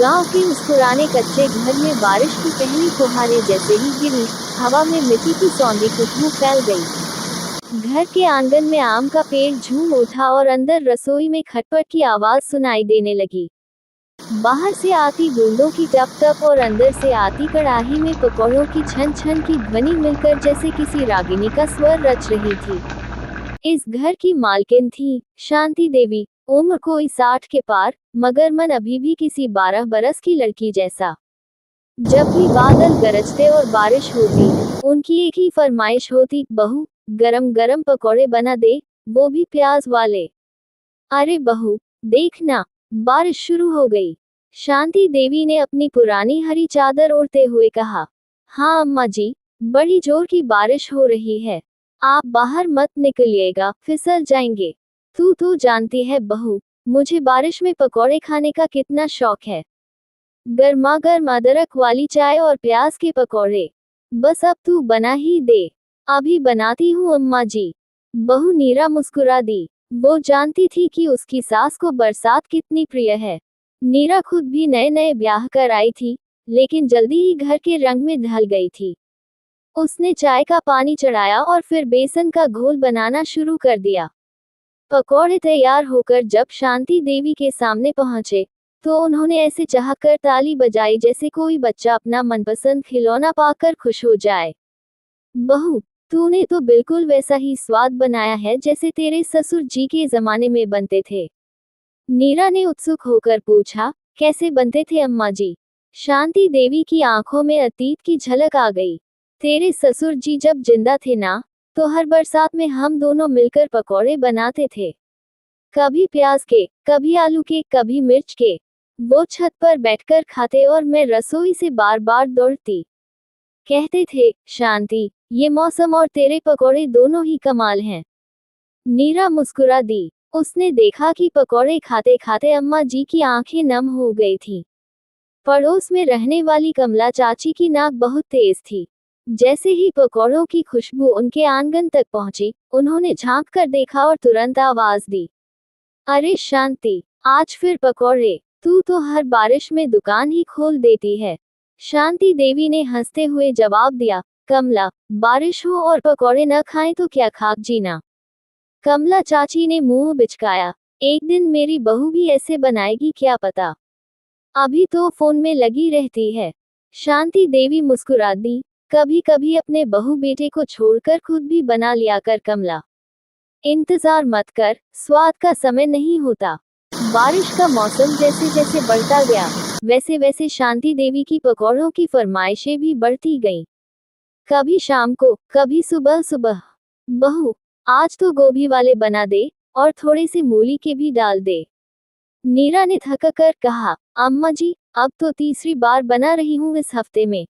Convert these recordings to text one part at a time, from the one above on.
गांव के उस पुराने कच्चे घर में बारिश की पहली फुहारें जैसे ही गिरी, हवा में मिट्टी की सौंधी खुशबू फैल गई। घर के आंगन में आम का पेड़ झूम उठा और अंदर रसोई में खटपट की आवाज सुनाई देने लगी। बाहर से आती बूंदों की टप टप और अंदर से आती कड़ाही में पकौड़ों की छन छन की ध्वनि मिलकर जैसे किसी रागिनी का स्वर रच रही थी। इस घर की मालकिन थी शांति देवी। उम्र कोई 60 के पार, मगर मन अभी भी किसी 12 बरस की लड़की जैसा। जब भी बादल गरजते और बारिश होती, उनकी एक ही फरमाइश होती, बहू गरम गरम पकौड़े बना दे, वो भी प्याज वाले। अरे बहू, देखना, बारिश शुरू हो गई। शांति देवी ने अपनी पुरानी हरी चादर ओढ़ते हुए कहा। हाँ अम्मा जी, बड़ी जोर की बारिश हो रही है। आप बाहर मत निकलिएगा, फिसल जाएंगे। तू तो जानती है बहू, मुझे बारिश में पकौड़े खाने का कितना शौक है। गर्मा गर्म अदरक वाली चाय और प्याज के पकौड़े। बस अब तू बना ही दे। अभी बनाती हूँ अम्मा जी। बहू नीरा मुस्कुरा दी। वो जानती थी कि उसकी सास को बरसात कितनी प्रिय है। नीरा खुद भी नए नए ब्याह कर आई थी, लेकिन जल्दी ही घर के रंग में ढल गई थी। उसने चाय का पानी चढ़ाया और फिर बेसन का घोल बनाना शुरू कर दिया। पकौड़े तैयार होकर जब शांति देवी के सामने पहुंचे, तो उन्होंने ऐसे चाहकर ताली बजाई जैसे कोई बच्चा अपना मनपसंद खिलौना पाकर खुश हो जाए। बहू, तूने तो बिल्कुल वैसा ही स्वाद बनाया है जैसे तेरे ससुर जी के जमाने में बनते थे। नीरा ने उत्सुक होकर पूछा, कैसे बनते थे अम्मा जी? शांति देवी की आंखों में अतीत की झलक आ गई। तेरे ससुर जी जब जिंदा थे ना, तो हर बरसात में हम दोनों मिलकर पकौड़े बनाते थे। कभी प्याज के, कभी आलू के, कभी मिर्च के। वो छत पर बैठकर खाते और मैं रसोई से बार बार दौड़ती। कहते थे, शांति, ये मौसम और तेरे पकौड़े दोनों ही कमाल हैं। नीरा मुस्कुरा दी। उसने देखा कि पकौड़े खाते खाते अम्मा जी की आंखें नम हो गई थीं। पड़ोस में रहने वाली कमला चाची की नाक बहुत तेज थी। जैसे ही पकौड़ों की खुशबू उनके आंगन तक पहुंची, उन्होंने झांक कर देखा और तुरंत आवाज दी, अरे शांति, आज फिर पकौड़े? तू तो हर बारिश में दुकान ही खोल देती है। शांति देवी ने हंसते हुए जवाब दिया, कमला, बारिश हो और पकौड़े न खाएं तो क्या खाक जीना। कमला चाची ने मुंह बिचकाया, एक दिन मेरी बहू भी ऐसे बनाएगी क्या पता। अभी तो फोन में लगी रहती है। शांति देवी मुस्कुरा दी, कभी कभी अपने बहू बेटे को छोड़कर खुद भी बना लिया कर कमला। इंतजार मत कर, स्वाद का समय नहीं होता। बारिश का मौसम जैसे जैसे बढ़ता गया, वैसे वैसे शांति देवी की पकौड़ों की फरमाइशें भी बढ़ती गईं। कभी शाम को, कभी सुबह सुबह। बहू, आज तो गोभी वाले बना दे, और थोड़े से मूली के भी डाल दे। नीरा ने थक कर कहा, अम्मा जी, अब तो तीसरी बार बना रही हूँ इस हफ्ते में।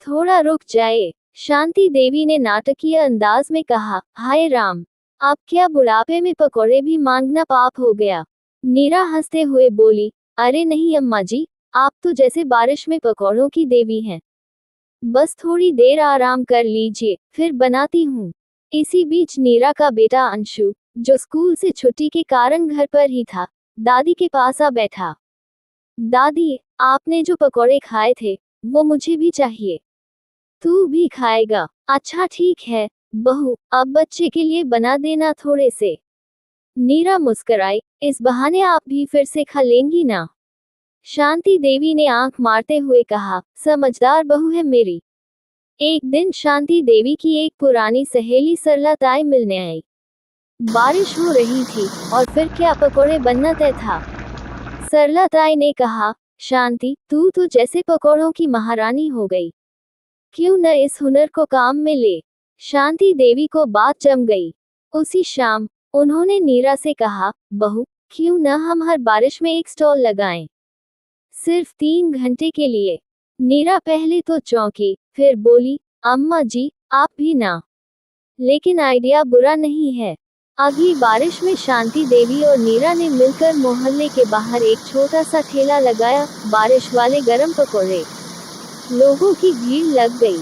थोड़ा रुक जाए। शांति देवी ने नाटकीय अंदाज में कहा, हाय राम, अब क्या बुढ़ापे में पकौड़े भी मांगना पाप हो गया। नीरा हंसते हुए बोली, अरे नहीं अम्मा जी, आप तो जैसे बारिश में पकौड़ों की देवी हैं। बस थोड़ी देर आराम कर लीजिए, फिर बनाती हूँ। इसी बीच नीरा का बेटा अंशु, जो स्कूल से छुट्टी के कारण घर पर ही था, दादी के पास आ बैठा। दादी, आपने जो पकौड़े खाए थे, वो मुझे भी चाहिए। तू भी खाएगा? अच्छा ठीक है बहू, अब बच्चे के लिए बना देना थोड़े से। नीरा मुस्कुराई, इस बहाने आप भी फिर से खा लेंगी ना। शांति देवी ने आंख मारते हुए कहा, समझदार बहू है मेरी। एक दिन शांति देवी की एक पुरानी सहेली सरला ताई मिलने आई। बारिश हो रही थी, और फिर क्या पकौड़े बनना तय था। सरला ताई ने कहा, शांति, तू तो जैसे पकौड़ों की महारानी हो गई। क्यों न इस हुनर को काम में ले। शांति देवी को बात जम गई। उसी शाम उन्होंने नीरा से कहा, बहू, क्यों न हम हर बारिश में एक स्टॉल लगाएं, सिर्फ 3 घंटे के लिए। नीरा पहले तो चौंकी, फिर बोली, अम्मा जी, आप भी ना। लेकिन आइडिया बुरा नहीं है। अगली बारिश में शांति देवी और नीरा ने मिलकर मोहल्ले के बाहर एक छोटा सा ठेला लगाया, बारिश वाले गरम पकौड़े। लोगों की भीड़ लग गई।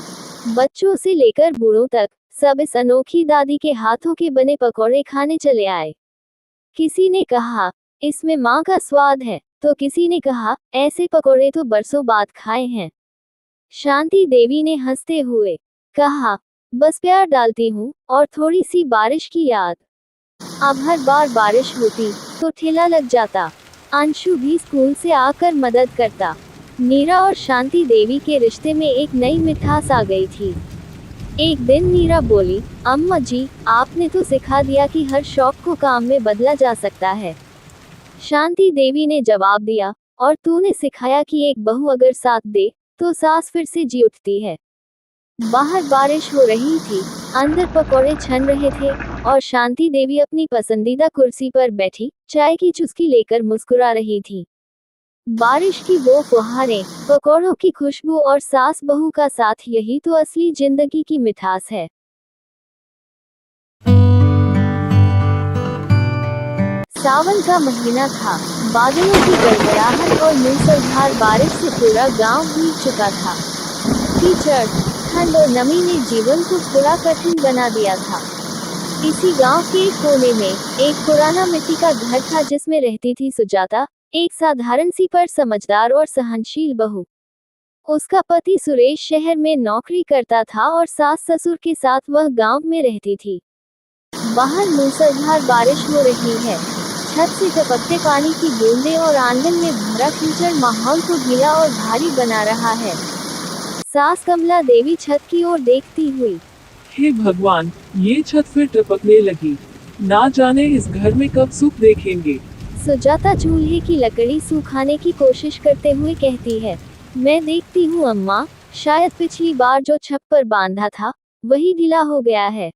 बच्चों से लेकर बूढ़ों तक, सब इस अनोखी दादी के हाथों के बने पकौड़े खाने चले आए। किसी ने कहा, इसमें माँ का स्वाद है। तो किसी ने कहा, ऐसे पकोड़े तो बरसों बाद खाए हैं। शांति देवी ने हंसते हुए कहा, बस प्यार डालती हूँ और थोड़ी सी बारिश की याद। अब हर बार बारिश होती तो ठेला लग जाता। अंशु भी स्कूल से आकर मदद करता। नीरा और शांति देवी के रिश्ते में एक नई मिठास आ गई थी। एक दिन नीरा बोली, अम्मा जी, आपने तो सिखा दिया कि हर शौक को काम में बदला जा सकता है। शांति देवी ने जवाब दिया, और तूने सिखाया कि एक बहू अगर साथ दे तो सांस फिर से जी उठती है। बाहर बारिश हो रही थी, अंदर पकौड़े छन रहे थे, और शांति देवी अपनी पसंदीदा कुर्सी पर बैठी चाय की चुस्की लेकर मुस्कुरा रही थी। बारिश की वो फुहारें, पकौड़ों की खुशबू और सास बहू का साथ, यही तो असली जिंदगी की मिठास है। सावन का महीना था। बादलों की गड़गड़ाहट और मूसलाधार बारिश से पूरा गांव भीग चुका था। कीचड़, ठंड और नमी ने जीवन को थोड़ा कठिन बना दिया था। इसी गांव के एक कोने में एक पुराना मिट्टी का घर था जिसमें रहती थी सुजाता, एक साधारण सी पर समझदार और सहनशील बहू। उसका पति सुरेश शहर में नौकरी करता था और सास ससुर के साथ वह गांव में रहती थी। बाहर मूसलाधार बारिश हो रही है। छत से टपकते पानी की बूंदें और आंगन में भरा कीचड़ माहौल को गीला और भारी बना रहा है। सास कमला देवी छत की ओर देखती हुई, हे भगवान, ये छत फिर टपकने लगी। ना जाने इस घर में कब सुख देखेंगे। सुजाता चूल्हे की लकड़ी सुखाने की कोशिश करते हुए कहती है, मैं देखती हूँ अम्मा, शायद पिछली बार जो छप्पर बांधा था वही ढीला हो गया है।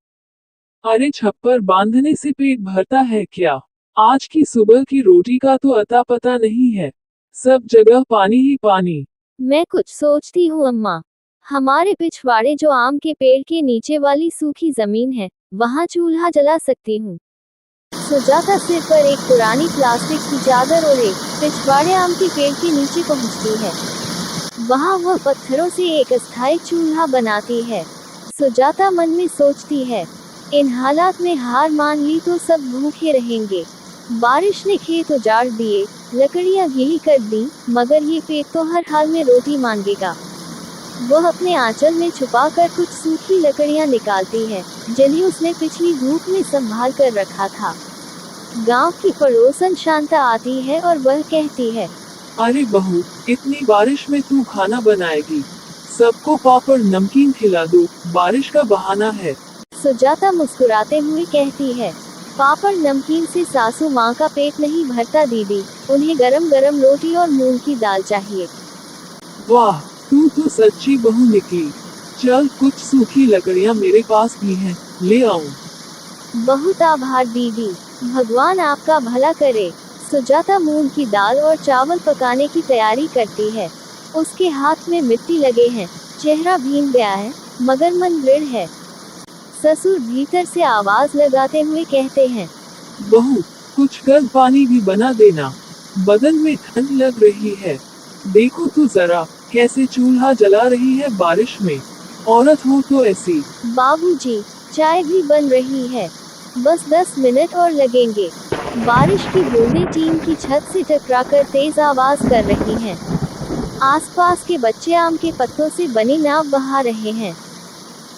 अरे छप्पर बांधने से पेट भरता है क्या? आज की सुबह की रोटी का तो अता पता नहीं है। सब जगह पानी ही पानी। मैं कुछ सोचती हूँ अम्मा, हमारे पिछवाड़े जो आम के पेड़ के नीचे वाली सूखी जमीन है, वहाँ चूल्हा जला सकती हूँ। सुजाता सिर पर एक पुरानी प्लास्टिक की चादर ओढ़े पिछवाड़े आम के पेड़ के नीचे पहुँचती है। वहाँ वह पत्थरों से एक अस्थायी चूल्हा बनाती है। सुजाता मन में सोचती है, इन हालात में हार मान ली तो सब भूखे रहेंगे। बारिश ने खेत उजाड़ दिए, लकड़ियां गीली कर दी, मगर ये पेट तो हर हाल में रोटी मांगेगा। वह अपने आंचल में छुपाकर कुछ सूखी लकड़ियां निकालती है, जिन्हें उसने पिछली धूप में संभाल कर रखा था। गांव की पड़ोसन शांता आती है और वह कहती है, अरे बहू, इतनी बारिश में तू खाना बनाएगी? सबको पापड़ नमकीन खिला दो, बारिश का बहाना है। सुजाता मुस्कुराते हुए कहती है, पापड़ नमकीन से सासू माँ का पेट नहीं भरता दीदी, उन्हें गरम गरम रोटी और मूंग की दाल चाहिए। वाह, तू तो सच्ची बहू निकली। चल, कुछ सूखी लकड़ियां मेरे पास भी हैं, ले आऊं। बहुत आभार दीदी, भगवान आपका भला करे। सुजाता मूंग की दाल और चावल पकाने की तैयारी करती है। उसके हाथ में मिट्टी लगे हैं, चेहरा भीग गया है, मगर मन दृढ़ है। ससुर भीतर से आवाज लगाते हुए कहते हैं, बहू, कुछ गर्म पानी भी बना देना, बदन में ठंड लग रही है। देखो तो जरा, कैसे चूल्हा जला रही है बारिश में। औरत हो तो ऐसी। बाबूजी, चाय भी बन रही है, बस 10 मिनट और लगेंगे। बारिश की बूंदें टीन की छत से टकराकर तेज आवाज कर रही हैं। आसपास के बच्चे आम के पत्तों से बनी नाव बहा रहे हैं,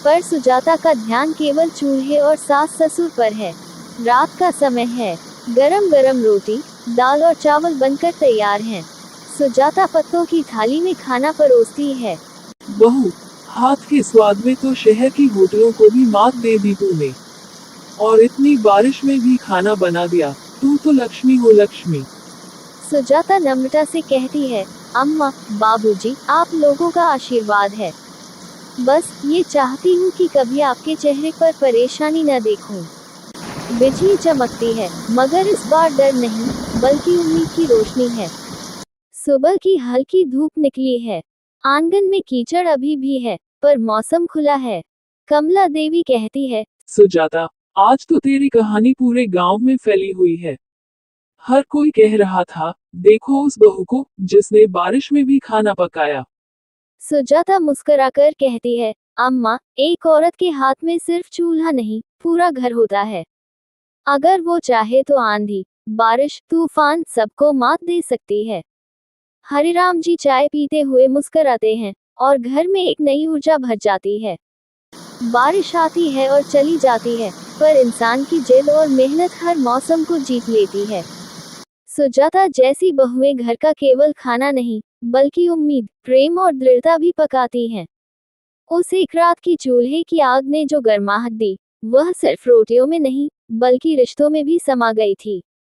पर सुजाता का ध्यान केवल चूल्हे और सास ससुर पर है। रात का समय है, गरम गरम रोटी, दाल और चावल बनकर तैयार हैं। सुजाता पत्तों की थाली में खाना परोसती है। बहू, हाथ के स्वाद में तो शहर की होटलों को भी मात दे दी तूने। और इतनी बारिश में भी खाना बना दिया। तू तो लक्ष्मी हो, लक्ष्मी। सुजाता नम्रता से कहती है, अम्मा, बाबूजी, आप लोगों का आशीर्वाद है। बस ये चाहती हूँ कि कभी आपके चेहरे पर परेशानी न देखूं। बिजली चमकती है, मगर इस बार डर नहीं, बल्कि उम्मीद की रोशनी है। सुबह की हल्की धूप निकली है। आंगन में कीचड़ अभी भी है, पर मौसम खुला है। कमला देवी कहती है, सुजाता, आज तो तेरी कहानी पूरे गांव में फैली हुई है। हर कोई कह रहा था, देखो उस बहू को, जिसने बारिश में भी खाना पकाया। सुजाता मुस्कुराकर कहती है, अम्मा, एक औरत के हाथ में सिर्फ चूल्हा नहीं, पूरा घर होता है। अगर वो चाहे तो आंधी, बारिश, तूफान सबको मात दे सकती है। हरिराम जी चाय पीते हुए मुस्कुराते हैं और घर में एक नई ऊर्जा भर जाती है। बारिश आती है और चली जाती है, पर इंसान की जिद और मेहनत हर मौसम को जीत लेती है। सुजाता जैसी बहुएं घर का केवल खाना नहीं, बल्कि उम्मीद, प्रेम और दृढ़ता भी पकाती हैं। उस एक रात की चूल्हे की आग ने जो गर्माहट दी, वह सिर्फ रोटियों में नहीं, बल्कि रिश्तों में भी समा गई थी।